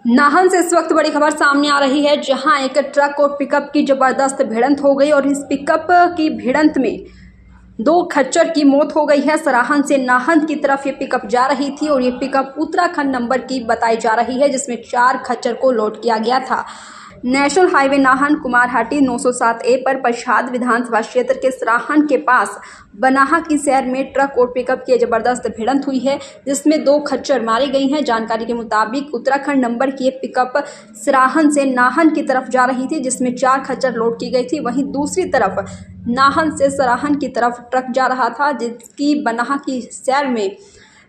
नाहन से इस वक्त बड़ी खबर सामने आ रही है, जहां एक ट्रक और पिकअप की जबरदस्त भिड़ंत हो गई और इस पिकअप की भिड़ंत में दो खच्चर की मौत हो गई है। सराहन से नाहन की तरफ ये पिकअप जा रही थी और ये पिकअप उत्तराखंड नंबर की बताई जा रही है, जिसमें 4 खच्चर को लोड किया गया था। नेशनल हाईवे नाहन कुमारहाटी 907A पर पच्छाद विधानसभा क्षेत्र के सराहन के पास बनाहा की शहर में ट्रक और पिकअप की जबरदस्त भिड़ंत हुई है, जिसमें 2 खच्चर मारी गई हैं। जानकारी के मुताबिक उत्तराखंड नंबर की पिकअप सराहन से नाहन की तरफ जा रही थी, जिसमें 4 खच्चर लोड की गई थी। वहीं दूसरी तरफ नाहन से सराहन की तरफ ट्रक जा रहा था, जिसकी बनाहा की शहर में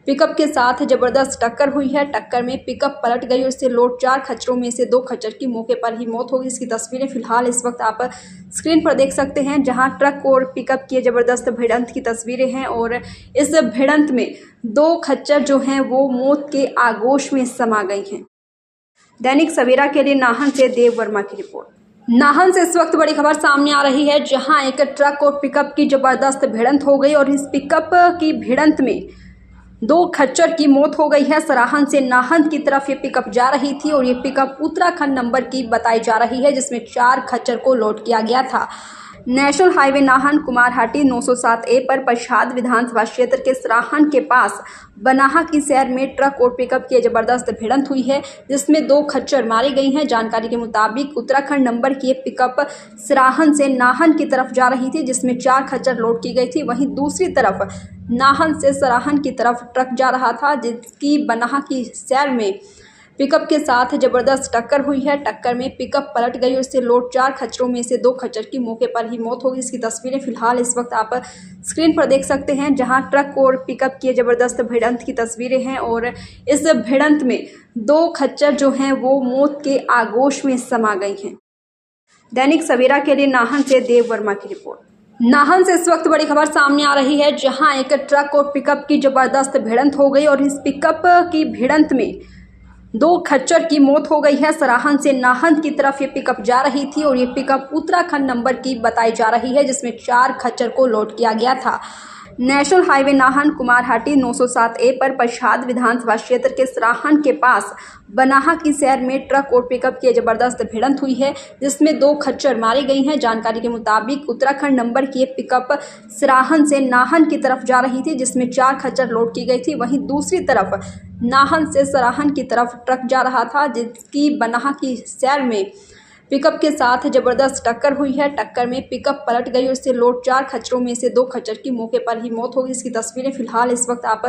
पिकअप के साथ जबरदस्त टक्कर हुई है। टक्कर में पिकअप पलट गई और इससे लोड 4 खच्चरों में से 2 खच्चर की मौके पर ही मौत हो गई। इसकी तस्वीरें फिलहाल इस वक्त आप स्क्रीन पर देख सकते हैं, जहां ट्रक और पिकअप की जबरदस्त भिड़ंत की तस्वीरें हैं और इस भिड़ंत में 2 खच्चर जो हैं वो मौत के आगोश में समा गई हैं। दैनिक सवेरा के लिए नाहन से देव वर्मा की रिपोर्ट। नाहन से इस वक्त बड़ी खबर सामने आ रही है, जहां एक ट्रक और पिकअप की जबरदस्त भिड़ंत हो गई और इस पिकअप की भिड़ंत में 2 खच्चर की मौत हो गई है। सराहन से नाहन की तरफ ये पिकअप जा रही थी और ये पिकअप उत्तराखंड नंबर की बताई जा रही है, जिसमें 4 खच्चर को लोड किया गया था। नेशनल हाईवे नाहन कुमारहाटी 907A पर पच्छाद विधानसभा क्षेत्र के सराहन के पास बनाहा की शहर में ट्रक और पिकअप की जबरदस्त भिड़ंत हुई है, जिसमें 2 खच्चर मारी गई हैं। जानकारी के मुताबिक उत्तराखंड नंबर की पिकअप सराहन से नाहन की तरफ जा रही थी, जिसमें 4 खच्चर लोड की गई थी। वहीं दूसरी तरफ नाहन से सराहन की तरफ ट्रक जा रहा था, जिसकी बनाहा की शहर में पिकअप के साथ जबरदस्त टक्कर हुई है। टक्कर में पिकअप पलट गई और इससे लोड 4 खच्चरों में से 2 खच्चर की मौके पर ही मौत हो गई। इसकी तस्वीरें फिलहाल इस वक्त आप स्क्रीन पर देख सकते हैं, जहां ट्रक और पिकअप की जबरदस्त भिड़ंत की तस्वीरें हैं और इस भिड़ंत में 2 खच्चर जो हैं वो मौत के आगोश में समा गई हैं। दैनिक सवेरा के लिए नाहन से देव वर्मा की रिपोर्ट। नाहन से इस वक्त बड़ी खबर सामने आ रही है, जहां एक ट्रक और पिकअप की जबरदस्त भिड़ंत हो गई और इस पिकअप की भिड़ंत में 2 खच्चर की मौत हो गई है। सराहन से नाहन की तरफ ये पिकअप जा रही थी और ये पिकअप उत्तराखंड नंबर की बताई जा रही है, जिसमें 4 खच्चर को लोड किया गया था। नेशनल हाईवे नाहन कुमारहाटी 907A पर पच्छाद विधानसभा क्षेत्र के सराहन के पास बनाहा की शहर में ट्रक और पिकअप की जबरदस्त भिड़ंत हुई है, जिसमें 2 खच्चर मारी गई हैं। जानकारी के मुताबिक उत्तराखंड नंबर की पिकअप सराहन से नाहन की तरफ जा रही थी, जिसमें 4 खच्चर लोड की गई थी। वहीं दूसरी तरफ नाहन से सराहन की तरफ ट्रक जा रहा था, जिसकी बनाहा की शहर में पिकअप के साथ जबरदस्त टक्कर हुई है। टक्कर में पिकअप पलट गई और इससे लोड 4 खच्चरों में से 2 खच्चर की मौके पर ही मौत हो गई। इसकी तस्वीरें फिलहाल इस वक्त आप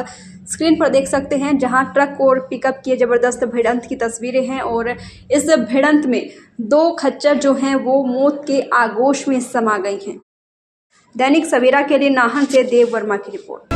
स्क्रीन पर देख सकते हैं, जहां ट्रक और पिकअप की जबरदस्त भिड़ंत की तस्वीरें हैं और इस भिड़ंत में 2 खच्चर जो हैं वो मौत के आगोश में समा गई हैं। दैनिक सवेरा के लिए नाहन से देव वर्मा की रिपोर्ट।